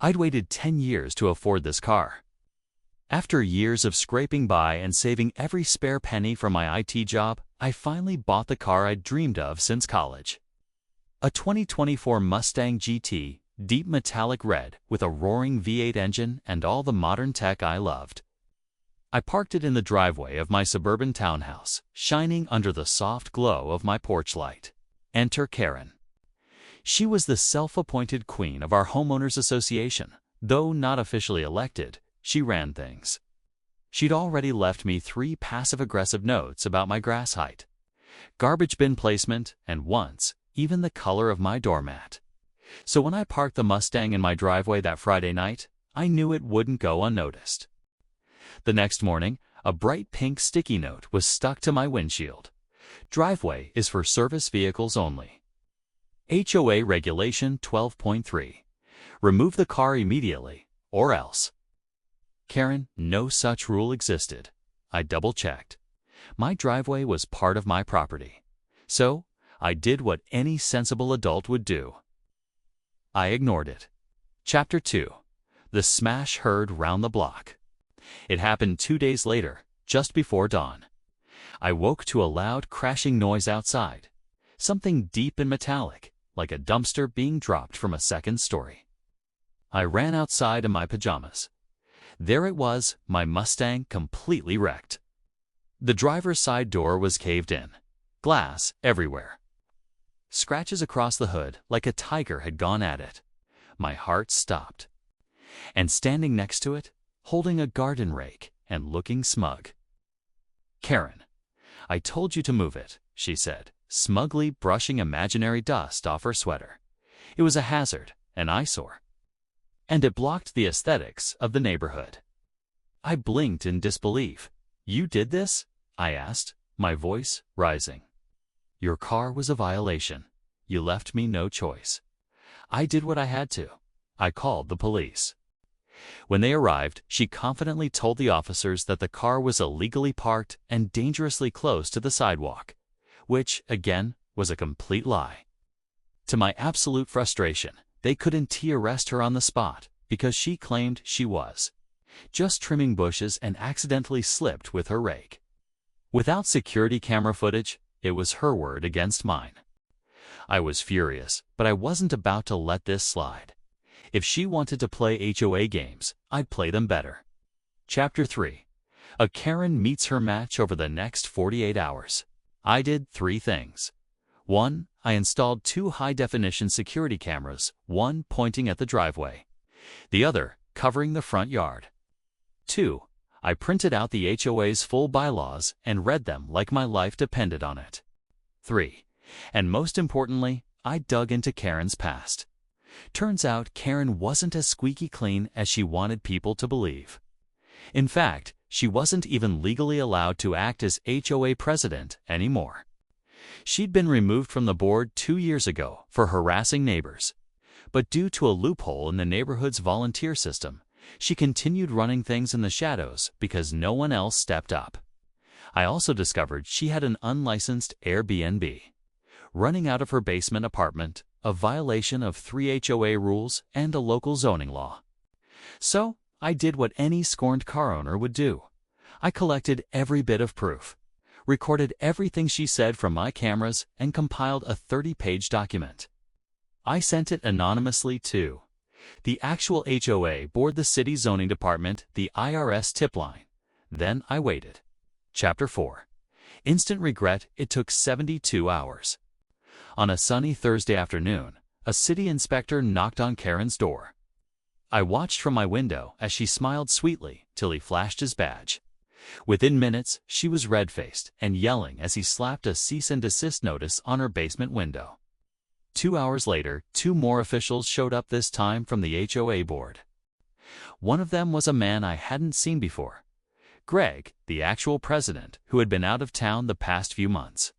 I'd waited 10 years to afford this car. After years of scraping by and saving every spare penny from my IT job, I finally bought the car I'd dreamed of since college. A 2024 Mustang GT, deep metallic red with a roaring V8 engine and all the modern tech I loved. I parked it in the driveway of my suburban townhouse, shining under the soft glow of my porch light. Enter Karen. She was the self-appointed queen of our homeowners association. Though not officially elected, she ran things. She'd already left me 3 passive-aggressive notes about my grass height, garbage bin placement, and once, even the color of my doormat. So when I parked the Mustang in my driveway that Friday night, I knew it wouldn't go unnoticed. The next morning, a bright pink sticky note was stuck to my windshield. Driveway is for service vehicles only. HOA Regulation 12.3. Remove the car immediately, or else. Karen, no such rule existed. I double-checked. My driveway was part of my property. So, I did what any sensible adult would do. I ignored it. Chapter 2. The smash heard round the block. It happened 2 days later, just before dawn. I woke to a loud crashing noise outside. Something deep and metallic, like a dumpster being dropped from a second story. I ran outside in my pajamas. There it was, my Mustang completely wrecked. The driver's side door was caved in. Glass everywhere. Scratches across the hood like a tiger had gone at it. My heart stopped. And standing next to it, holding a garden rake and looking smug. Karen, I told you to move it, she said, smugly brushing imaginary dust off her sweater. It was a hazard, an eyesore. And it blocked the aesthetics of the neighborhood. I blinked in disbelief. You did this? I asked, my voice rising. Your car was a violation. You left me no choice. I did what I had to. I called the police. When they arrived, she confidently told the officers that the car was illegally parked and dangerously close to the sidewalk, which, again, was a complete lie. To my absolute frustration, they couldn't arrest her on the spot because she claimed she was just trimming bushes and accidentally slipped with her rake. Without security camera footage, it was her word against mine. I was furious, but I wasn't about to let this slide. If she wanted to play HOA games, I'd play them better. Chapter 3. A Karen meets her match over the next 48 hours. I did 3 things. 1. I installed 2 high-definition security cameras, one pointing at the driveway, the other covering the front yard. 2. I printed out the HOA's full bylaws and read them like my life depended on it. 3. And most importantly, I dug into Karen's past. Turns out Karen wasn't as squeaky clean as she wanted people to believe. In fact, she wasn't even legally allowed to act as HOA president anymore. She'd been removed from the board 2 years ago for harassing neighbors. But due to a loophole in the neighborhood's volunteer system, she continued running things in the shadows because no one else stepped up. I also discovered she had an unlicensed Airbnb running out of her basement apartment, a violation of 3 HOA rules and a local zoning law. So, I did what any scorned car owner would do. I collected every bit of proof, recorded everything she said from my cameras, and compiled a 30-page document. I sent it anonymously to the actual HOA board, the city zoning department, the IRS tip line. Then I waited. Chapter 4. Instant regret. It took 72 hours. On a sunny Thursday afternoon, a city inspector knocked on Karen's door. I watched from my window as she smiled sweetly till he flashed his badge. Within minutes, she was red-faced and yelling as he slapped a cease and desist notice on her basement window. 2 hours later, 2 more officials showed up, this time from the HOA board. One of them was a man I hadn't seen before, Greg, the actual president, who had been out of town the past few months.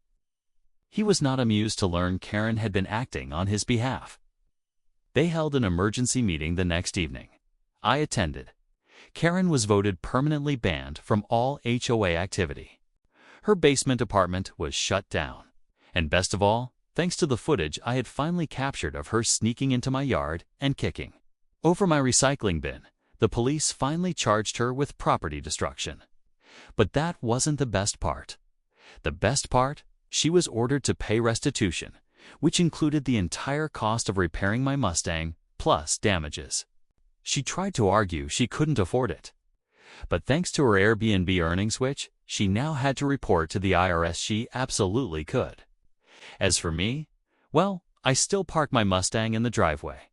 He was not amused to learn Karen had been acting on his behalf. They held an emergency meeting the next evening. I attended. Karen was voted permanently banned from all HOA activity. Her basement apartment was shut down. And best of all, thanks to the footage I had finally captured of her sneaking into my yard and kicking Over my recycling bin, the police finally charged her with property destruction. But that wasn't the best part. The best part? She was ordered to pay restitution, which included the entire cost of repairing my Mustang, plus damages. She tried to argue she couldn't afford it. But thanks to her Airbnb earning switch, she now had to report to the IRS she absolutely could. As for me, well, I still park my Mustang in the driveway.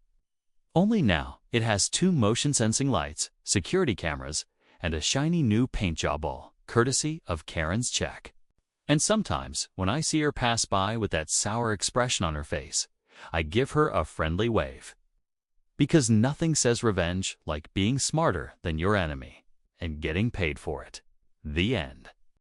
Only now, it has 2 motion-sensing lights, security cameras, and a shiny new paint job all, courtesy of Karen's check. And sometimes, when I see her pass by with that sour expression on her face, I give her a friendly wave. Because nothing says revenge like being smarter than your enemy and getting paid for it. The end.